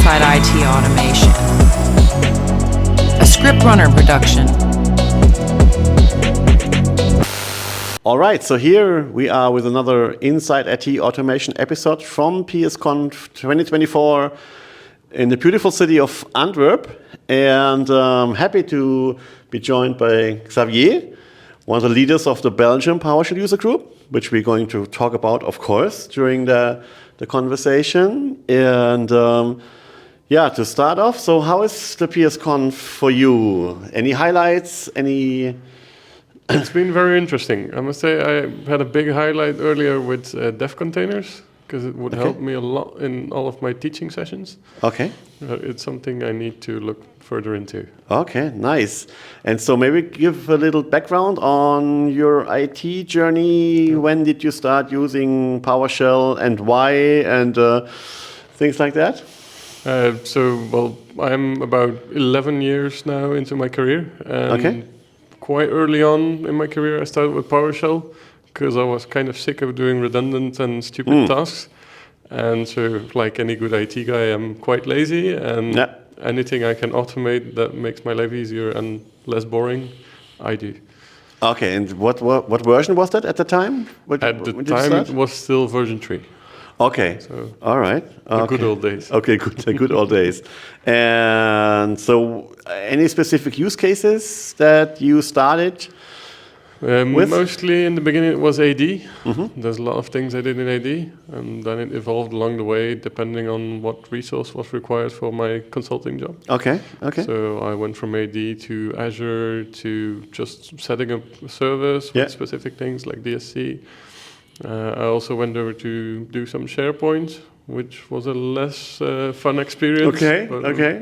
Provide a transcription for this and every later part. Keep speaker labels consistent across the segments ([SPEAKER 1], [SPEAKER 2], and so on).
[SPEAKER 1] Inside IT Automation, a ScriptRunner production.
[SPEAKER 2] All right, so here we are with another Inside IT Automation episode from PSConf 2024 in the beautiful city of Antwerp. And I'm happy to be joined by Xavier, one of the leaders of the Belgian PowerShell user group, which we're going to talk about, of course, during the conversation. And yeah, to start off, so how is the PSConf for you? Any highlights?
[SPEAKER 3] It's been very interesting. I must say I had a big highlight earlier with dev containers, because it would help me a lot in all of my teaching sessions.
[SPEAKER 2] Okay.
[SPEAKER 3] It's something I need to look further into.
[SPEAKER 2] Okay, nice. And so maybe give a little background on your IT journey. When did you start using PowerShell and why, and things like that?
[SPEAKER 3] Well, I'm about 11 years now into my career. And quite early on in my career, I started with PowerShell because I was kind of sick of doing redundant and stupid tasks. And so, like any good IT guy, I'm quite lazy, and anything I can automate that makes my life easier and less boring, I do.
[SPEAKER 2] Okay, and what version was that at the time?
[SPEAKER 3] At the time, it was still version 3.
[SPEAKER 2] Okay,
[SPEAKER 3] so
[SPEAKER 2] all right.
[SPEAKER 3] The good old days.
[SPEAKER 2] Okay, good, the good old days. And so, any specific use cases that you started with?
[SPEAKER 3] Mostly in the beginning it was AD. There's a lot of things I did in AD, and then it evolved along the way depending on what resource was required for my consulting job.
[SPEAKER 2] Okay.
[SPEAKER 3] So I went from AD to Azure to just setting up servers with specific things like DSC. I also went over to do some SharePoint, which was a less fun experience.
[SPEAKER 2] Okay.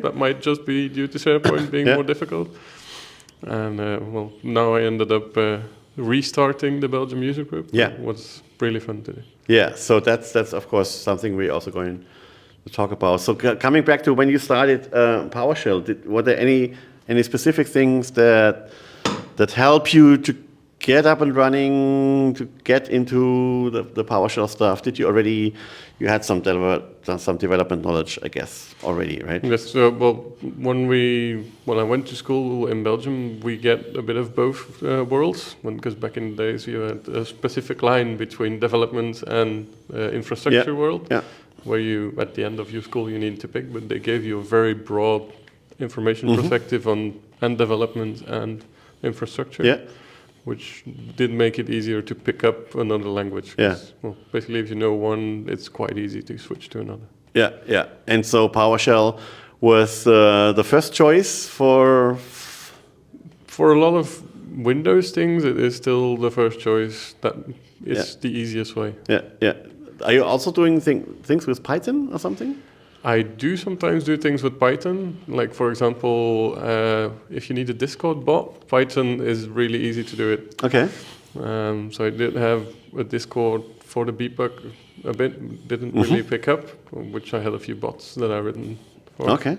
[SPEAKER 3] That might just be due to SharePoint being more difficult. And well, now I ended up restarting the Belgium user group.
[SPEAKER 2] Yeah.
[SPEAKER 3] It was really fun to do.
[SPEAKER 2] Yeah, so that's of course something we're also going to talk about. So coming back to when you started PowerShell, were there any specific things that help you to get up and running, to get into the PowerShell stuff? Did you already, you had some development knowledge, I guess, already, right?
[SPEAKER 3] Yes, well, when I went to school in Belgium, we get a bit of both worlds, because back in the days you had a specific line between development and infrastructure world, where you, at the end of your school, you need to pick, but they gave you a very broad information perspective on development and infrastructure. Which did make it easier to pick up another language. Well, basically, if you know one, it's quite easy to switch to another.
[SPEAKER 2] Yeah. And so PowerShell was the first choice for
[SPEAKER 3] a lot of Windows things. It is still the first choice. That is the easiest way.
[SPEAKER 2] Yeah. Are you also doing things with Python or something?
[SPEAKER 3] I do sometimes do things with Python. Like, for example, if you need a Discord bot, Python is really easy to do it.
[SPEAKER 2] Okay.
[SPEAKER 3] So I did have a Discord for the debug a bit, didn't really pick up, which I had a few bots that I've written for.
[SPEAKER 2] Okay.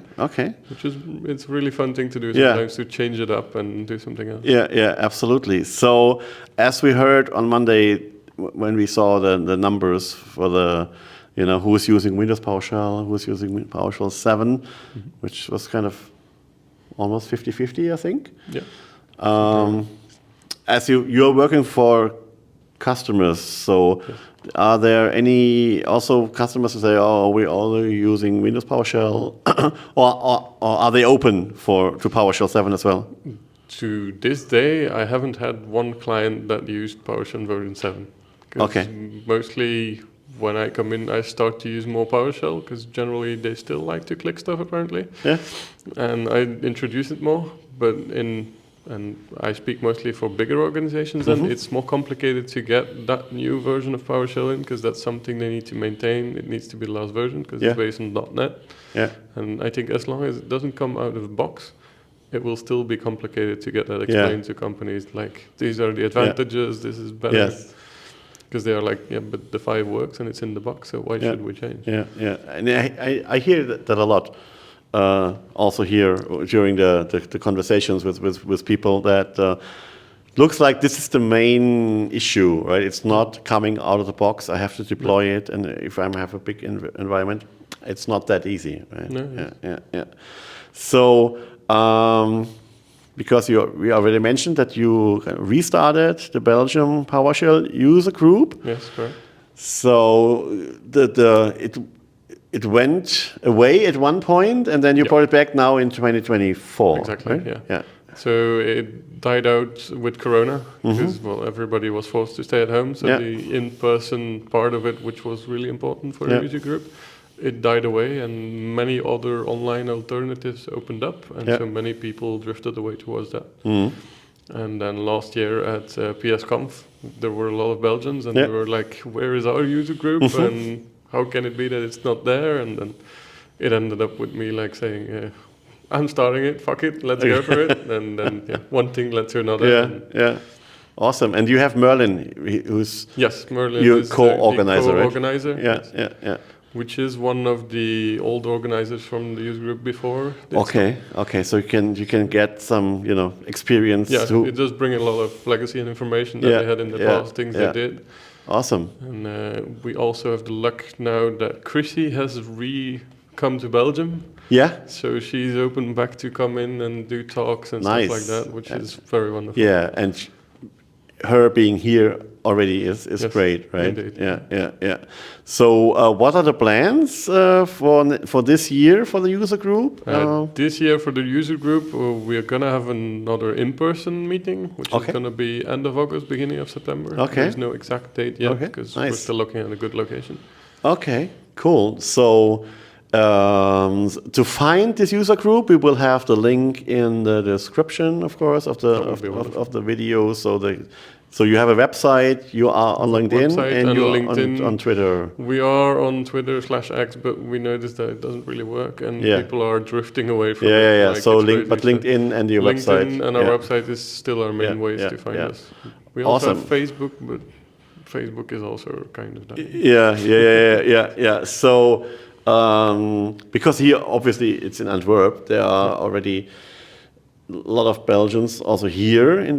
[SPEAKER 3] It's a really fun thing to do sometimes, to change it up and do something else.
[SPEAKER 2] Yeah, absolutely. So as we heard on Monday, when we saw the numbers for the, who's using Windows PowerShell, who's using PowerShell 7, which was kind of almost 50-50, I think.
[SPEAKER 3] Yeah.
[SPEAKER 2] As you're working for customers, so are there any also customers who say, oh, we're all using Windows PowerShell, or are they open to PowerShell 7 as well?
[SPEAKER 3] To this day, I haven't had one client that used PowerShell version 7.
[SPEAKER 2] Okay.
[SPEAKER 3] Mostly when I come in, I start to use more PowerShell, because generally they still like to click stuff, apparently.
[SPEAKER 2] Yeah.
[SPEAKER 3] And I introduce it more, and I speak mostly for bigger organizations, and it's more complicated to get that new version of PowerShell in, because that's something they need to maintain. It needs to be the last version, because it's based on .NET.
[SPEAKER 2] Yeah.
[SPEAKER 3] And I think as long as it doesn't come out of the box, it will still be complicated to get that explained to companies. Like, these are the advantages, this is better.
[SPEAKER 2] Yes.
[SPEAKER 3] Because they are like, but the 5 works and it's in the box, so why should we change?
[SPEAKER 2] Yeah. And I hear that a lot. Also here during the conversations with people, that looks like this is the main issue, right? It's not coming out of the box. I have to deploy it, and if I have a big environment, it's not that easy, right?
[SPEAKER 3] No,
[SPEAKER 2] Yeah. So, because we already mentioned that you restarted the Belgium PowerShell user group.
[SPEAKER 3] Yes, correct.
[SPEAKER 2] So it went away at one point, and then you brought it back now in 2024.
[SPEAKER 3] Exactly.
[SPEAKER 2] Right?
[SPEAKER 3] Yeah. So it died out with Corona because everybody was forced to stay at home. So the in-person part of it, which was really important for the user group, it died away, and many other online alternatives opened up, and so many people drifted away towards that. And then last year at PSConf, there were a lot of Belgians, and they were like, "Where is our user group? And how can it be that it's not there?" And then it ended up with me like saying, "I'm starting it. Fuck it, let's go for it." And then one thing led to another.
[SPEAKER 2] Yeah. Awesome. And you have Merlin, who's
[SPEAKER 3] Merlin
[SPEAKER 2] your
[SPEAKER 3] is
[SPEAKER 2] co-organizer,
[SPEAKER 3] the
[SPEAKER 2] right?
[SPEAKER 3] co-organizer.
[SPEAKER 2] Yeah.
[SPEAKER 3] Which is one of the old organizers from the user group before.
[SPEAKER 2] Okay. So you can get some experience.
[SPEAKER 3] Yeah, it does bring a lot of legacy and information that they had in the past, things they did.
[SPEAKER 2] Awesome.
[SPEAKER 3] And we also have the luck now that Chrissy has come to Belgium.
[SPEAKER 2] Yeah.
[SPEAKER 3] So she's open back to come in and do talks and stuff like that, which is very wonderful.
[SPEAKER 2] Yeah, and her being here already is great, right?
[SPEAKER 3] Indeed.
[SPEAKER 2] Yeah. So what are the plans for this year for the user group?
[SPEAKER 3] This year for the user group, we are going to have another in-person meeting, which is going to be end of August, beginning of September.
[SPEAKER 2] Okay.
[SPEAKER 3] There's no exact date yet because we're still looking at a good location.
[SPEAKER 2] Okay, cool. So to find this user group, we will have the link in the description, of course, of the video. So you have a website, you are on LinkedIn, and you're on Twitter.
[SPEAKER 3] We are on Twitter /X, but we noticed that it doesn't really work, and people are drifting away from it.
[SPEAKER 2] Yeah. Like so LinkedIn and your website.
[SPEAKER 3] LinkedIn and our website is still our main ways to find us. We also have Facebook, but Facebook is also kind of done. Yeah. So because here, obviously, it's in Antwerp, there are already a lot of Belgians also here in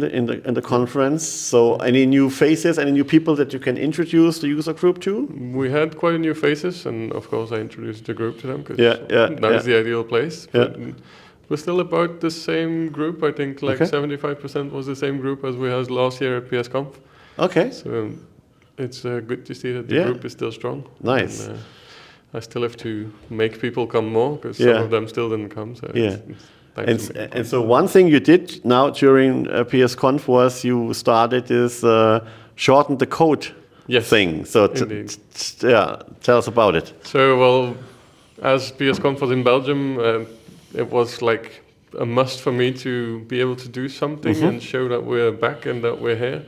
[SPEAKER 3] the conference. So any new faces, any new people that you can introduce the user group to? We had quite a new faces, and of course I introduced the group to them because that is the ideal place. But we're still about the same group. I think 75% was the same group as we had last year at PSConf.
[SPEAKER 2] Okay.
[SPEAKER 3] So it's good to see that the group is still strong.
[SPEAKER 2] Nice.
[SPEAKER 3] And, I still have to make people come more because some of them still didn't come. So
[SPEAKER 2] and so one thing you did now during PSConf was you started this Shorten the Code thing. So tell us about it.
[SPEAKER 3] So as PSConf was in Belgium, it was like a must for me to be able to do something and show that we're back and that we're here.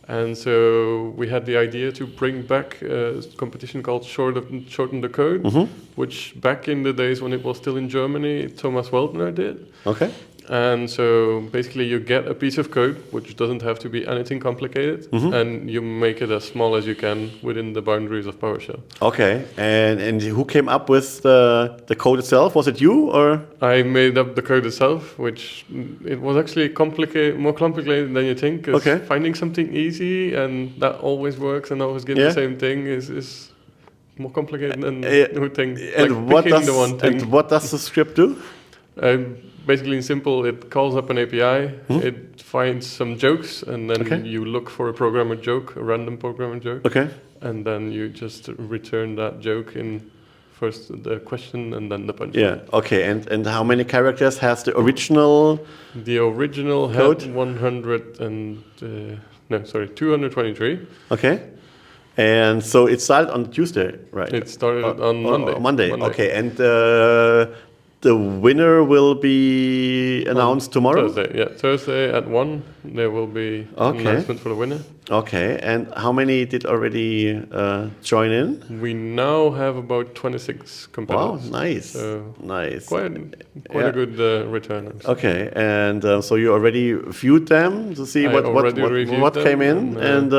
[SPEAKER 3] And so we had the idea to bring back a competition called Shorten the Code, which back in the days when it was still in Germany, Thomas Weltner did.
[SPEAKER 2] Okay.
[SPEAKER 3] And so basically you get a piece of code, which doesn't have to be anything complicated, and you make it as small as you can within the boundaries of PowerShell.
[SPEAKER 2] Okay, and who came up with the code itself? Was it you or?
[SPEAKER 3] I made up the code itself, which it was actually more complicated than you think, because finding something easy and that always works and always gives the same thing is more complicated than you would think.
[SPEAKER 2] And what does the script do?
[SPEAKER 3] Basically, in simple, it calls up an API, it finds some jokes, and then you look for a programmer joke, a random programmer joke, and then you just return that joke in first the question and then the punchline.
[SPEAKER 2] Yeah, okay, and how many characters has the original?
[SPEAKER 3] The original
[SPEAKER 2] code?
[SPEAKER 3] Had 223.
[SPEAKER 2] Okay. And so it started on Tuesday, right?
[SPEAKER 3] It started on Monday.
[SPEAKER 2] Monday. Okay, and the winner will be announced tomorrow?
[SPEAKER 3] Thursday at 1, there will be an announcement for the winner. Okay,
[SPEAKER 2] and how many did already join in?
[SPEAKER 3] We now have about 26 competitors.
[SPEAKER 2] Wow, nice. Nice.
[SPEAKER 3] Quite a good return.
[SPEAKER 2] Okay, and so you already viewed them to see what came in? And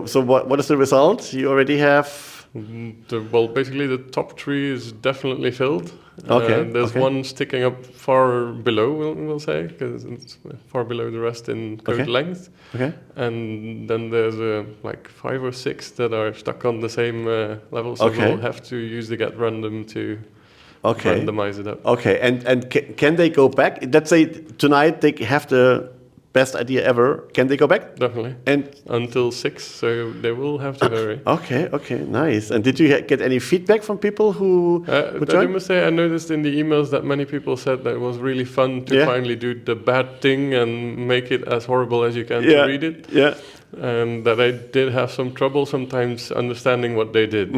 [SPEAKER 2] so what is the result? You already have...
[SPEAKER 3] Well, basically the top 3 is definitely filled.
[SPEAKER 2] Okay.
[SPEAKER 3] There's one sticking up far below, we'll say, because it's far below the rest in code length.
[SPEAKER 2] Okay.
[SPEAKER 3] And then there's like 5 or 6 that are stuck on the same level, so we'll have to use the get random to randomize it up.
[SPEAKER 2] Okay, and can they go back? Let's say tonight they have the best idea ever. Can they go back?
[SPEAKER 3] Definitely.
[SPEAKER 2] And
[SPEAKER 3] until 6, so they will have to hurry.
[SPEAKER 2] Okay, nice. And did you get any feedback from people who joined?
[SPEAKER 3] I must say, I noticed in the emails that many people said that it was really fun to finally do the bad thing and make it as horrible as you can to read it.
[SPEAKER 2] Yeah.
[SPEAKER 3] And that I did have some trouble sometimes understanding what they did.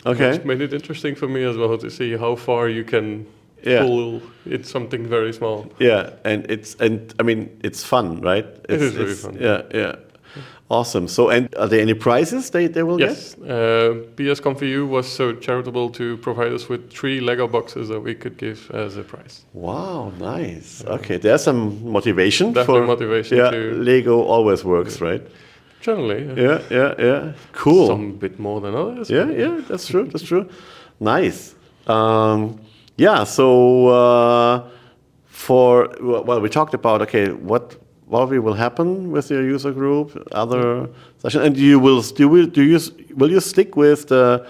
[SPEAKER 2] Okay.
[SPEAKER 3] Which made it interesting for me as well to see how far you can pull it something very small.
[SPEAKER 2] Yeah, and I mean it's fun, right?
[SPEAKER 3] It is really fun.
[SPEAKER 2] Yeah. Awesome. So, and are there any prizes they will get?
[SPEAKER 3] Yes. PSConfEU was so charitable to provide us with 3 Lego boxes that we could give as a prize.
[SPEAKER 2] Wow, nice. Okay, there's some motivation.
[SPEAKER 3] Definitely motivation to...
[SPEAKER 2] Lego always works, right?
[SPEAKER 3] Generally.
[SPEAKER 2] Yeah. Cool.
[SPEAKER 3] Some bit more than others.
[SPEAKER 2] Yeah, that's true. Nice. So we talked about what will happen with your user group, other session, and will you stick with the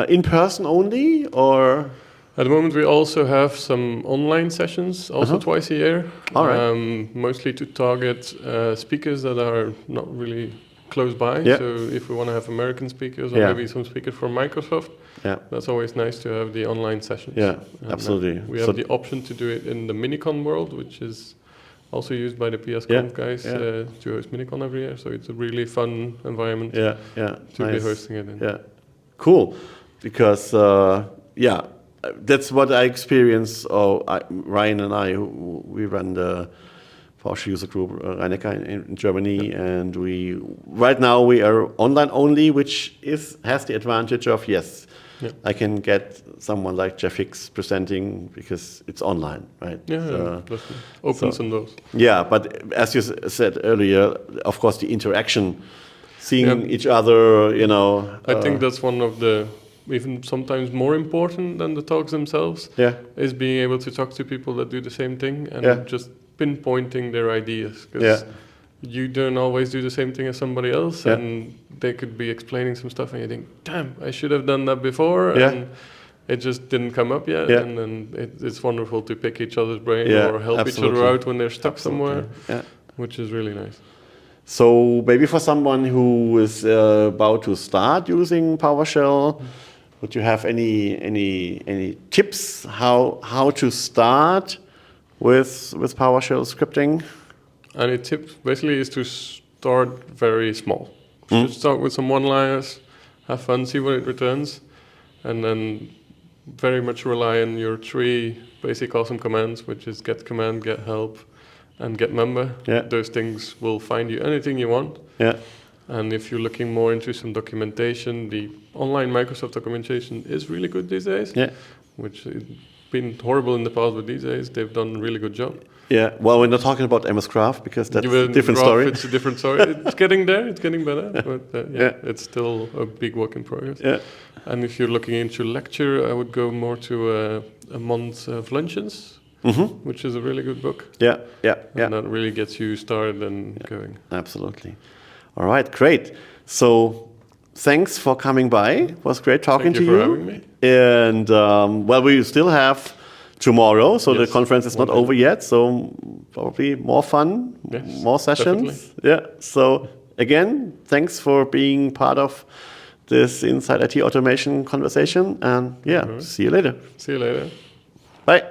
[SPEAKER 2] in person only, or?
[SPEAKER 3] At the moment, we also have some online sessions, also twice a year.
[SPEAKER 2] All right.
[SPEAKER 3] Mostly to target speakers that are not really close by.
[SPEAKER 2] Yeah.
[SPEAKER 3] So if we want to have American speakers or maybe some speakers from Microsoft, that's always nice to have the online sessions.
[SPEAKER 2] Yeah,
[SPEAKER 3] and
[SPEAKER 2] absolutely.
[SPEAKER 3] We have the option to do it in the Minicon world, which is also used by the PSConf guys to host Minicon every year. So it's a really fun environment to be hosting it in.
[SPEAKER 2] Yeah, cool. Because that's what I experienced. Ryan and I, we run the PoSh user group Rhein-Neckar in Germany, and right now we are online only, which has the advantage of I can get someone like Jeff Hicks presenting because it's online, right?
[SPEAKER 3] Opens some doors.
[SPEAKER 2] Yeah, but as you said earlier, of course, the interaction, seeing each other,
[SPEAKER 3] I think that's one of the even sometimes more important than the talks themselves. Is being able to talk to people that do the same thing and just pinpointing their ideas. Because you don't always do the same thing as somebody else, and they could be explaining some stuff, and you think, "Damn, I should have done that before," and it just didn't come up yet. And then it's wonderful to pick each other's brain or help each other out when they're stuck somewhere, which is really nice.
[SPEAKER 2] So maybe for someone who is about to start using PowerShell, would you have any tips how to start with PowerShell scripting?
[SPEAKER 3] And a tip basically is to start very small. Just start with some one-liners, have fun, see what it returns, and then very much rely on your 3 basic awesome commands, which is get command, get help, and get member. Those things will find you anything you want. And if you're looking more into some documentation, the online Microsoft documentation is really good these days, which has been horrible in the past, but these days they've done a really good job.
[SPEAKER 2] Yeah, well, we're not talking about MS Graph because that's a different story.
[SPEAKER 3] It's a different story. It's getting there, it's getting better, but it's still a big work in progress. And if you're looking into lecture, I would go more to a month of luncheons, which is a really good book. And that really gets you started and going.
[SPEAKER 2] Absolutely. All right, great. So thanks for coming by. It was great talking to you.
[SPEAKER 3] Thank you for having me.
[SPEAKER 2] And we still have tomorrow, so the conference is not over yet, so probably more fun, more sessions. Definitely. So again, thanks for being part of this Inside IT Automation conversation, and see you later.
[SPEAKER 3] See you later.
[SPEAKER 2] Bye.